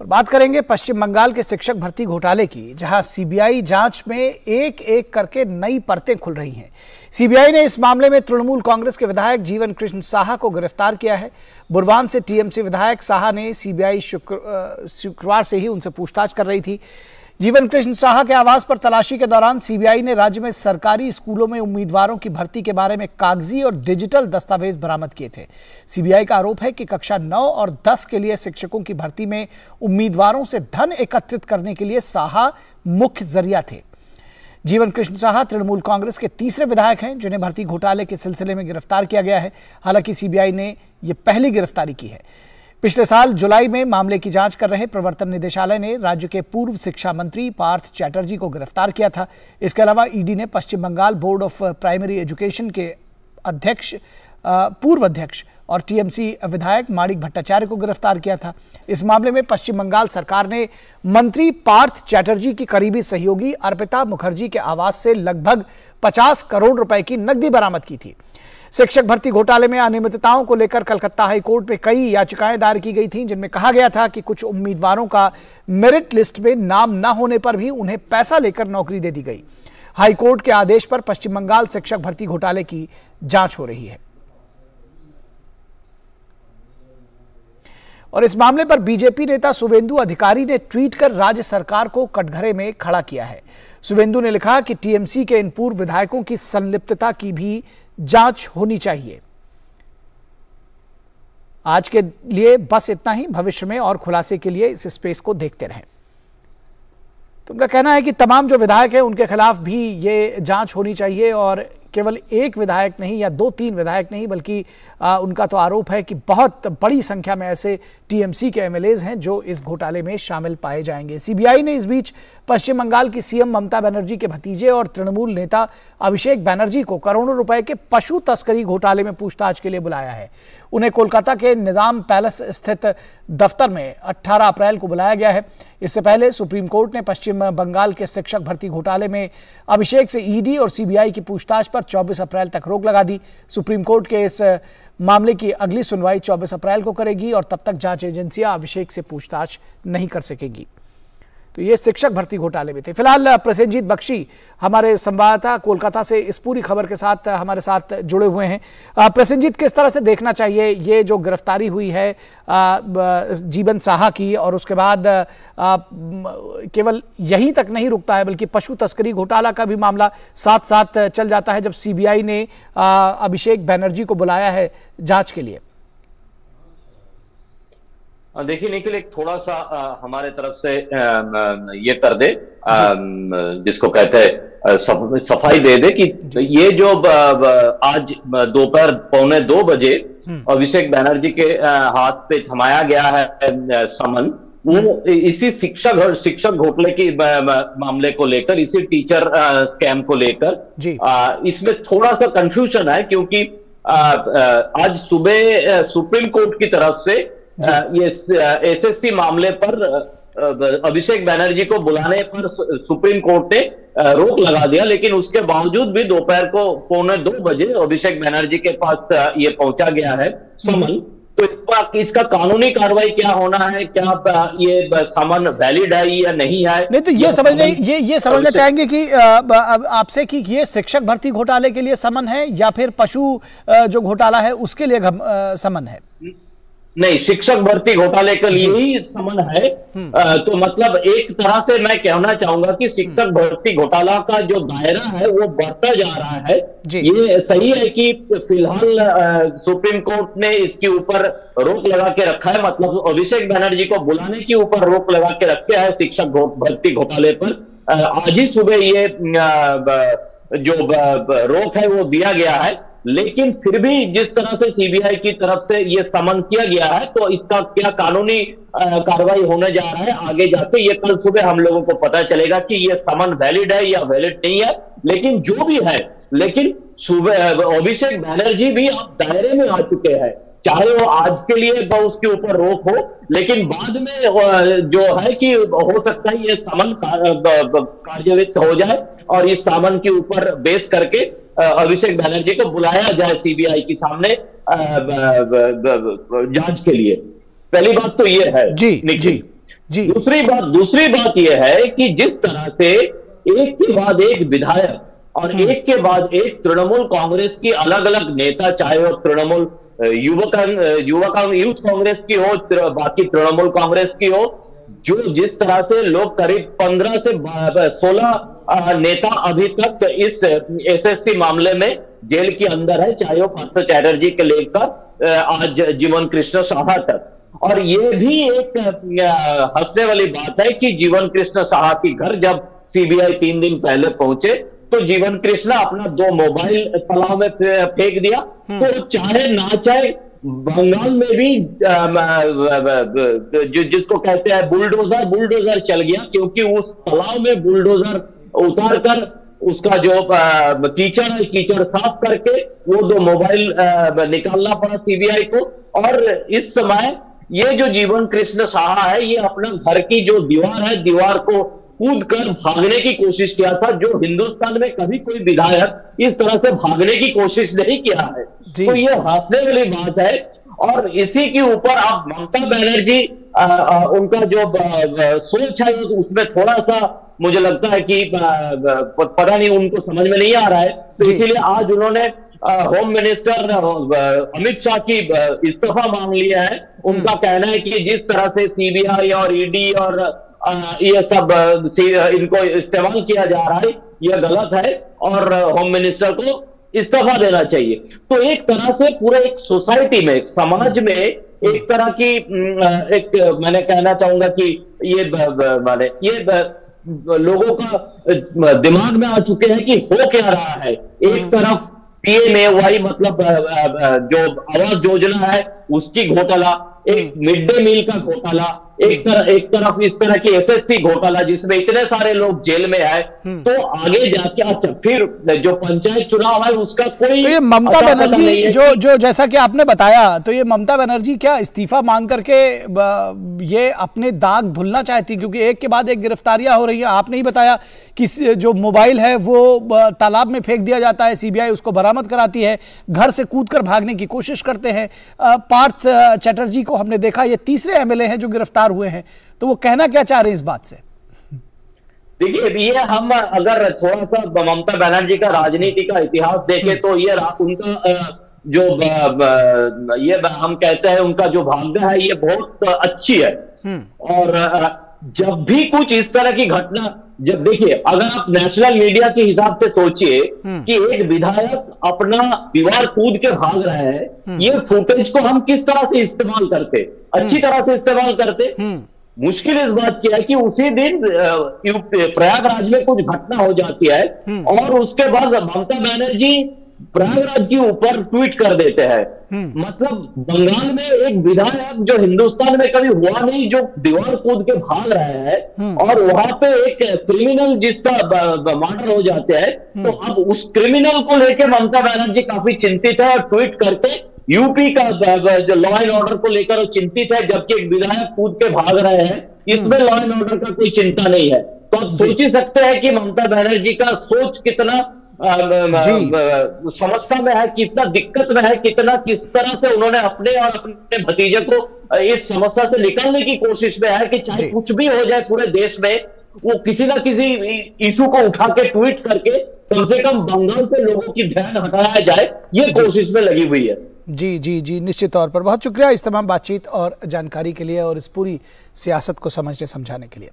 और बात करेंगे पश्चिम बंगाल के शिक्षक भर्ती घोटाले की, जहां सीबीआई जांच में एक एक करके नई परतें खुल रही हैं। सीबीआई ने इस मामले में तृणमूल कांग्रेस के विधायक जीवन कृष्ण साहा को गिरफ्तार किया है। बुरवान से टीएमसी विधायक साहा ने सीबीआई शुक्रवार से ही उनसे पूछताछ कर रही थी। जीवन कृष्ण साहा के आवास पर तलाशी के दौरान सीबीआई ने राज्य में सरकारी स्कूलों में उम्मीदवारों की भर्ती के बारे में कागजी और डिजिटल दस्तावेज बरामद किए थे। सीबीआई का आरोप है कि कक्षा 9 और 10 के लिए शिक्षकों की भर्ती में उम्मीदवारों से धन एकत्रित करने के लिए साहा मुख्य जरिया थे। जीवन कृष्ण साहा तृणमूल कांग्रेस के तीसरे विधायक हैं जिन्हें भर्ती घोटाले के सिलसिले में गिरफ्तार किया गया है। हालांकि सीबीआई ने यह पहली गिरफ्तारी की है। पिछले साल जुलाई में मामले की जांच कर रहे प्रवर्तन निदेशालय ने राज्य के पूर्व शिक्षा मंत्री पार्थ चैटर्जी को गिरफ्तार किया था। इसके अलावा ईडी ने Paschim Bengal board of primary education के पूर्व अध्यक्ष और टीएमसी विधायक माणिक भट्टाचार्य को गिरफ्तार किया था। इस मामले में पश्चिम बंगाल सरकार ने मंत्री पार्थ चैटर्जी की करीबी सहयोगी अर्पिता मुखर्जी के आवास से लगभग 50 करोड़ रुपए की नकदी बरामद की थी। शिक्षक भर्ती घोटाले में अनियमितताओं को लेकर कलकत्ता हाईकोर्ट में कई याचिकाएं दायर की गई थीं, जिनमें कहा गया था कि कुछ उम्मीदवारों का मेरिट लिस्ट में नाम न होने पर भी उन्हें पैसा लेकर नौकरी दे दी गई। हाईकोर्ट के आदेश पर पश्चिम बंगाल शिक्षक भर्ती घोटाले की जांच हो रही है। और इस मामले पर बीजेपी नेता शुवेंदु अधिकारी ने ट्वीट कर राज्य सरकार को कटघरे में खड़ा किया है। शुवेंदु ने लिखा कि टीएमसी के इन पूर्व विधायकों की संलिप्तता की भी जांच होनी चाहिए। आज के लिए बस इतना ही। भविष्य में और खुलासे के लिए इस स्पेस को देखते रहें। तो उनका कहना है कि तमाम जो विधायक हैं उनके खिलाफ भी ये जांच होनी चाहिए, और केवल एक विधायक नहीं या 2-3 विधायक नहीं, बल्कि उनका तो आरोप है कि बहुत बड़ी संख्या में ऐसे टीएमसी के एमएलएज हैं जो इस घोटाले में शामिल पाए जाएंगे। सीबीआई ने इस बीच पश्चिम बंगाल की सीएम ममता बनर्जी के भतीजे और तृणमूल नेता अभिषेक बनर्जी को करोड़ों रुपए के पशु तस्करी घोटाले में पूछताछ के लिए बुलाया है। उन्हें कोलकाता के निजाम पैलेस स्थित दफ्तर में 18 अप्रैल को बुलाया गया है। इससे पहले सुप्रीम कोर्ट ने पश्चिम बंगाल के शिक्षक भर्ती घोटाले में अभिषेक से ईडी और सीबीआई की पूछताछ पर 24 अप्रैल तक रोक लगा दी। सुप्रीम कोर्ट के इस मामले की अगली सुनवाई 24 अप्रैल को करेगी और तब तक जांच एजेंसियां अभिषेक से पूछताछ नहीं कर सकेगी। तो ये शिक्षक भर्ती घोटाले में थे। फिलहाल प्रसेनजीत बख्शी हमारे संवाददाता कोलकाता से इस पूरी खबर के साथ हमारे साथ जुड़े हुए हैं। प्रसेनजीत, किस तरह से देखना चाहिए ये जो गिरफ्तारी हुई है जीवन साहा की, और उसके बाद केवल यहीं तक नहीं रुकता है बल्कि पशु तस्करी घोटाला का भी मामला साथ साथ चल जाता है जब सीबीआई ने अभिषेक बनर्जी को बुलाया है जांच के लिए? देखिए निखिल, एक थोड़ा सा हमारे तरफ से ये कर दे, जिसको कहते हैं सफाई दे दे कि ये जो आज दोपहर 1:45 बजे अभिषेक बनर्जी के हाथ पे थमाया गया है समन, वो इसी शिक्षक घोटाले के मामले को लेकर, इसी टीचर स्कैम को लेकर इसमें थोड़ा सा कंफ्यूजन है, क्योंकि आज सुबह सुप्रीम कोर्ट की तरफ से ये एसएससी मामले पर अभिषेक बनर्जी को बुलाने पर सुप्रीम कोर्ट ने रोक लगा दिया, लेकिन उसके बावजूद भी दोपहर को 1:45 बजे अभिषेक बनर्जी के पास ये पहुंचा गया है समन। तो इसका कानूनी कार्रवाई क्या होना है, क्या ये समन वैलिड है या नहीं है? नहीं, तो ये समझना चाहेंगे कि आपसे कि ये शिक्षक भर्ती घोटाले के लिए समन है या फिर पशु जो घोटाला है उसके लिए समन है? नहीं, शिक्षक भर्ती घोटाले के लिए ही समन है। तो मतलब एक तरह से मैं कहना चाहूंगा कि शिक्षक भर्ती घोटाला का जो दायरा है वो बढ़ता जा रहा है। ये सही है कि फिलहाल सुप्रीम कोर्ट ने इसके ऊपर रोक लगा के रखा है, मतलब अभिषेक बनर्जी को बुलाने के ऊपर रोक लगा के रखे है शिक्षक भर्ती घोटाले पर। आज ही सुबह ये जो रोक है वो दिया गया है, लेकिन फिर भी जिस तरह से सीबीआई की तरफ से ये समन किया गया है, तो इसका क्या कानूनी कार्रवाई होने जा रहा है आगे जाके, ये कल सुबह हम लोगों को पता चलेगा कि ये समन वैलिड है या वैलिड नहीं है। लेकिन जो भी है, लेकिन सुबह अभिषेक बनर्जी भी अब दायरे में आ चुके हैं, चाहे वो आज के लिए उसके ऊपर रोक हो, लेकिन बाद में जो है कि हो सकता है ये समन कार्यवाही हो जाए और इस समन के ऊपर बेस करके अभिषेक बनर्जी को बुलाया जाए सीबीआई के सामने जांच के लिए। पहली बात तो ये है जी। जी। दूसरी बात यह है कि जिस तरह से एक के बाद एक विधायक और एक के बाद एक तृणमूल कांग्रेस की अलग अलग नेता, चाहे वो तृणमूल यूथ कांग्रेस की हो, बाकी तृणमूल कांग्रेस की हो, जो जिस तरह से लोग करीब 15 से 16 नेता अभी तक इस एसएससी मामले में जेल के अंदर है, चाहे वो पार्थ चैटर्जी के लेकर आज जीवन कृष्ण साहा तक। और ये भी एक हंसने वाली बात है कि जीवन कृष्ण साहा के घर जब सीबीआई 3 दिन पहले पहुंचे तो जीवन कृष्ण अपना 2 मोबाइल तालाब में फेंक दिया। तो चाहे ना चाहे बंगाल में भी जिसको कहते हैं बुलडोजर चल गया, क्योंकि उस तालाब में बुलडोजर उतार कर उसका जो कीचड़ है, कीचड़ साफ करके वो 2 मोबाइल निकालना पड़ा सीबीआई को। और इस समय ये जो जीवन कृष्ण साहा है, ये अपना घर की जो दीवार है, दीवार को कूद कर भागने की कोशिश किया था, जो हिंदुस्तान में कभी कोई विधायक इस तरह से भागने की कोशिश नहीं किया है। तो ये हंसने वाली बात है। और इसी के ऊपर आप ममता बनर्जी उनका जो सोच है उसमें थोड़ा सा मुझे लगता है कि पता नहीं, उनको समझ में नहीं आ रहा है। तो इसीलिए आज उन्होंने होम मिनिस्टर अमित शाह की इस्तीफा मांग लिया है। उनका कहना है कि जिस तरह से सीबीआई और ईडी और ये सब इनको इस्तेमाल किया जा रहा है, यह गलत है और होम मिनिस्टर को इस्तीफा देना चाहिए। तो एक तरह से पूरे एक सोसाइटी में, एक समाज में एक तरह की एक मैंने कहना चाहूंगा कि ये लोगों का दिमाग में आ चुके हैं कि हो क्या रहा है। एक तरफ पीएमएवाई मतलब जो आवास योजना है उसकी घोटाला, एक मिड डे मील का घोटाला, एक तरफ इस तरह की एसएससी घोटाला जिसमें इतने सारे लोग जेल में आए। तो आगे जाके अच्छा फिर जो पंचायत चुनाव है उसका कोई, तो ये ममता बनर्जी जो जैसा कि आपने बताया, तो ये ममता बनर्जी क्या इस्तीफा मांग करके ये अपने दाग धुलना चाहती? क्योंकि एक के बाद एक गिरफ्तारियां हो रही है। आपने ही बताया कि जो मोबाइल है वो तालाब में फेंक दिया जाता है, सीबीआई उसको बरामद कराती है, घर से कूदकर भागने की कोशिश करते हैं। पार्थ चैटर्जी को हमने देखा, ये तीसरे एमएलए हैं जो गिरफ्तार हुए हैं। तो वो कहना क्या चाह रहे हैं इस बात से? देखिए, ये हम अगर थोड़ा सा ममता बनर्जी का राजनीति का इतिहास देखें तो ये उनका जो ये हम कहते हैं उनका जो भाग्य है ये बहुत अच्छी है। और जब भी कुछ इस तरह की घटना, जब देखिए अगर आप नेशनल मीडिया के हिसाब से सोचिए कि एक विधायक अपना दीवार कूद के भाग रहा है, ये फुटेज को हम किस तरह से इस्तेमाल करते, अच्छी तरह से इस्तेमाल करते। मुश्किल इस बात की है कि उसी दिन प्रयागराज में कुछ घटना हो जाती है और उसके बाद ममता बनर्जी प्रयागराज के ऊपर ट्वीट कर देते हैं। मतलब बंगाल में एक विधायक जो हिंदुस्तान में कभी हुआ नहीं, जो दीवार कूद के भाग रहा है और वहां पे एक क्रिमिनल जिसका मर्डर हो जाता है, तो अब उस क्रिमिनल को लेकर ममता बनर्जी काफी चिंतित है और ट्वीट करके यूपी का जो लॉ एंड ऑर्डर को लेकर वो चिंतित है, जबकि एक विधायक कूद के भाग रहे हैं, इसमें लॉ एंड ऑर्डर का कोई चिंता नहीं है। तो आप सोच ही सकते हैं कि ममता बनर्जी का सोच कितना समस्या में है, कितना दिक्कत में है, किस तरह से उन्होंने अपने और अपने भतीजे को इस समस्या से निकालने की कोशिश में है कि चाहे कुछ भी हो जाए पूरे देश में, वो किसी ना किसी इशू को उठा के ट्वीट करके कम से कम बंगाल से लोगों की ध्यान हटाया जाए, ये कोशिश में लगी हुई है। जी जी जी, निश्चित तौर पर बहुत शुक्रिया इस तमाम बातचीत और जानकारी के लिए और इस पूरी सियासत को समझने समझाने के लिए।